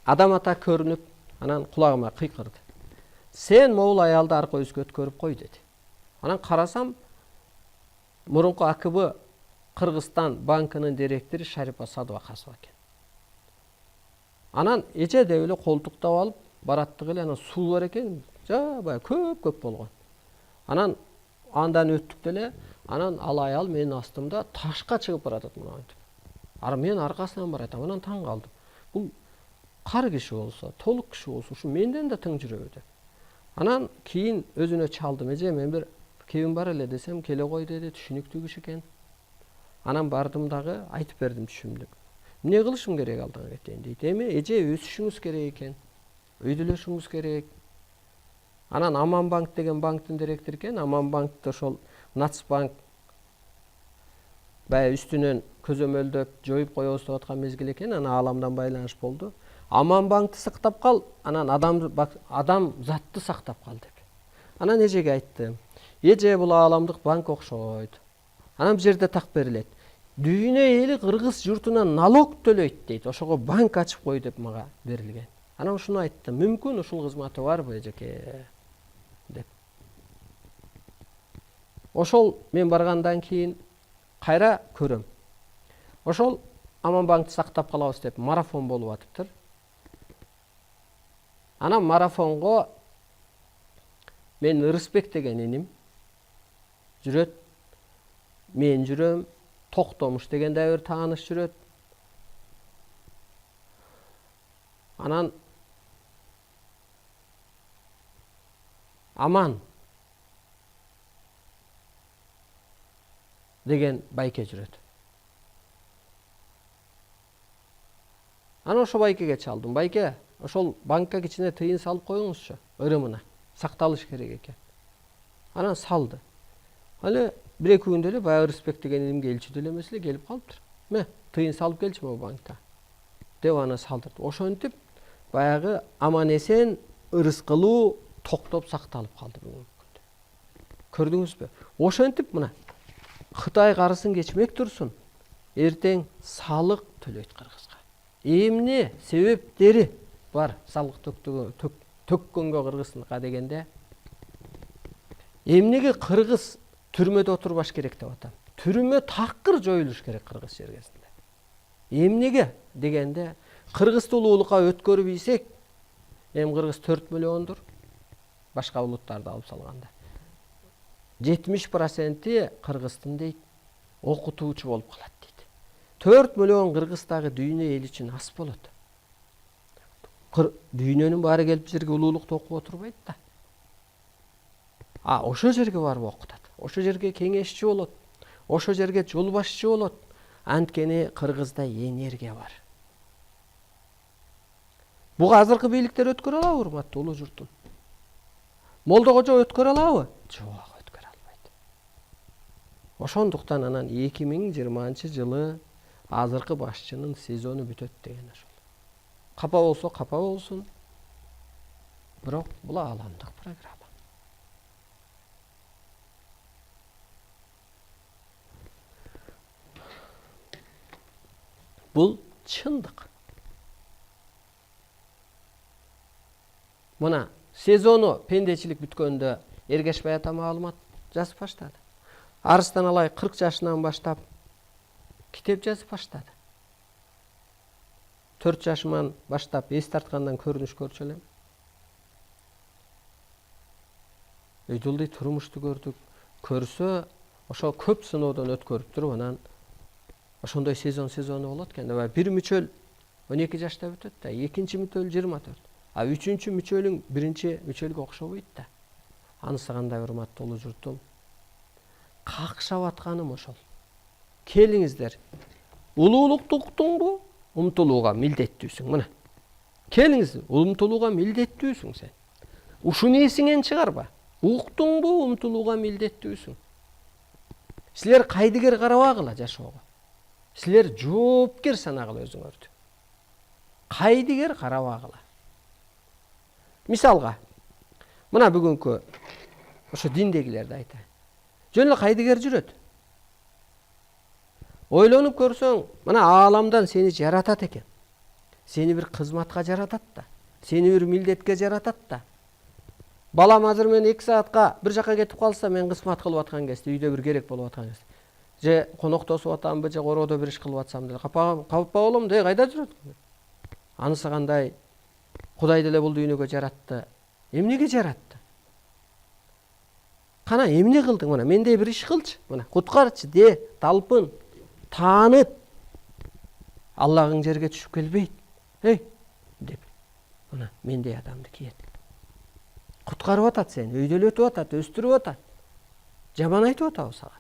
адам ата көрүнүп, анан кулагыма кыйкырды. Сен могул аялды арка өзгө өткөрүп кой деди. Анан карасам, мурунку АКБ Кыргызстан банкынын директору Шарипа Садыбакасова экен. Анан эже деп эле колтуктап алып бараттык эле, анан суу бар экен, жабай көп болгон. Анан андан өттүк деле, анан ал аял менин астымда ташка чыгып баратат мынантип. Мен аркасынан баратам, анан таң калдым. Бул кар киши болсо, толук киши болсо, ушу менден да тың жүрөбү деп. Анан кийин өзүнө чалдым. Эже, мен бир кебим бар эле десем, келе кой деди, түшүнүктүү киши экен. Анан бардым дагы айтып бердим түшүмдү. Эмне кылышым керек алдыга кетейин дейт. Эми эже өсүшүңүз керек экен. Өйдөлөшүңүз керек. Анан Аман банк деген банктын директору экен. Аман банкты ошол Нацбанк баягы үстүнөн көзөмөлдөп жоюп коебуз деп аткан мезгил экен. Анан ааламдан байланыш болду. Аман банкты сактап кал, анан адам затты сактап кал деп. Анан эжеге айттым. Эже, бул ааламдык банк окшойт. Анан бул жерде так берилет. Дүйнө эли кыргыз журтунан налог төлөйт дейт. Ошого банк ачып кой деп мага берилген. Анан ушуну айттым. Мүмкүн ушул кызматы барбы эжеке деп. Ошол мен баргандан кийин кайра көрөм. Ошол Аман банкты сактап калабыз деп марафон болуп атыптыр. Анан марафонго мен Ырысбек деген иним жүрөт. Мен жүрөм. Токтомуш деген да бир тааныш жүрөт. Анан Аман деген байке жүрөт. Анан ошо байкеге чалдым. Байке, ошол банкка кичине тыйын салып коюңузчу, ырымына. Сакталыш керек экен. Анан салды. Але бир-эки күндө эле баягы Ырысбек деген инимге элчи деле эмес эле келип калыптыр. Ме, тыйын салып келчи могу банкка деп аны салдырды. Ошентип баягы аман эсен ырыскылуу токтоп сакталып калды бүгүнкү күндө. Көрдүңүзбү? Ошентип мына Кытай карысын кечмек турсун, эртең салык төлөйт Кыргызга. Эмне себептери бар салык төккөнгө Кыргызга дегенде? Эмнеге Кыргыз түрмөдө отурбаш керек деп атам. Түрмө такыр жоюлуш керек Кыргыз жергесинде. Эмнеге дегенде, Кыргызды улуулукка өткөрүп ийсек, эми Кыргыз 4 миллиондур, башка улуттарды алып салганда. 70% Кыргыздын дейт, окутуучу болуп калат дейт. 4 миллион Кыргыз дагы дүйнө эли үчүн аз болот. Дүйнөнүн баары келип жерге улуулукта окуп отурбайт да. Ошо жерге барып окутат. Ошо жерге кеңешчи болот. Ошо жерге жол башчы болот. Анткени Кыргызда энергия бар. Буга азыркы бийликтер өткөрө алабы, урматтуу улуу журтум? Молдо Кожо өткөрө алабы? Жок, өткөрө албайт. Ошондуктан анан 2020-жылы азыркы башчынын сезону бүтөт деген ошол. Капа болсо капа болсун. Бирок бул ааламдык программа. Бул чындык. Мына сезону пендечилик бүткөндө Эргешбай ата маалымат жазып баштады. Арыстан Алай 40 жашынан баштап китеп жазып баштады. 4 жашыман баштап эс тарткандан көрүнүш көрчү элем. Өйдүлдүй турмушту көрдүк. Көрсө, ошо көп сыноодон өткөрүп туруп, анан ошондой сезону болот экен. Бир мүчөл 12 жашта бүтөт да, экинчи мүчөл 24. Үчүнчү мүчөлүң биринчи мүчөлгө окшобойт да. Анысы кандай урматтуу улуу журтум? Какшап атканым ошол. Келиңиздер. Улуулукту уктуңбу? Умтулууга милдеттүүсүң. Мына. Келиңиз, умтулууга милдеттүүсүң сен. Ушуну эсиңен чыгарба. Уктуңбу? Умтулууга милдеттүүсүң. Силер кайдыгер карабагыла жашоого. Силер жоопкер санагыла өзүңөрдү. Кайдыгер карабагыла. Мисалга, мына бүгүнкү ошо диндегилерди айтайын. Жөн эле кайдыгер жүрөт. Ойлонуп көрсөң, мына ааламдан сени жаратат экен. Сени бир кызматка жаратат да. Сени бир милдетке жаратат да. Балам азыр мен 2 саатка бир жака кетип калса, мен кызмат кылып аткан кезде, үйдө бир керек болуп аткан кезде. Же коноктосуп атамбы, же короодо бир иш кылып атсам деле, капа болом да, кайда жүрөт? Анысы кандай? Кудай деле бул дүйнөгө жаратты. Эмнеге жаратты? Кана эмне кылдың? Мына мендей бир иш кылчы. Мына куткарчы, де, талпын, тааныт. Аллагың жерге түшүп келбейт. Деп. Мына мендей адамды киет. Куткарып атат сени, өйдөлөтүп атат, өстүрүп атат. Жаман айтып атабы сага?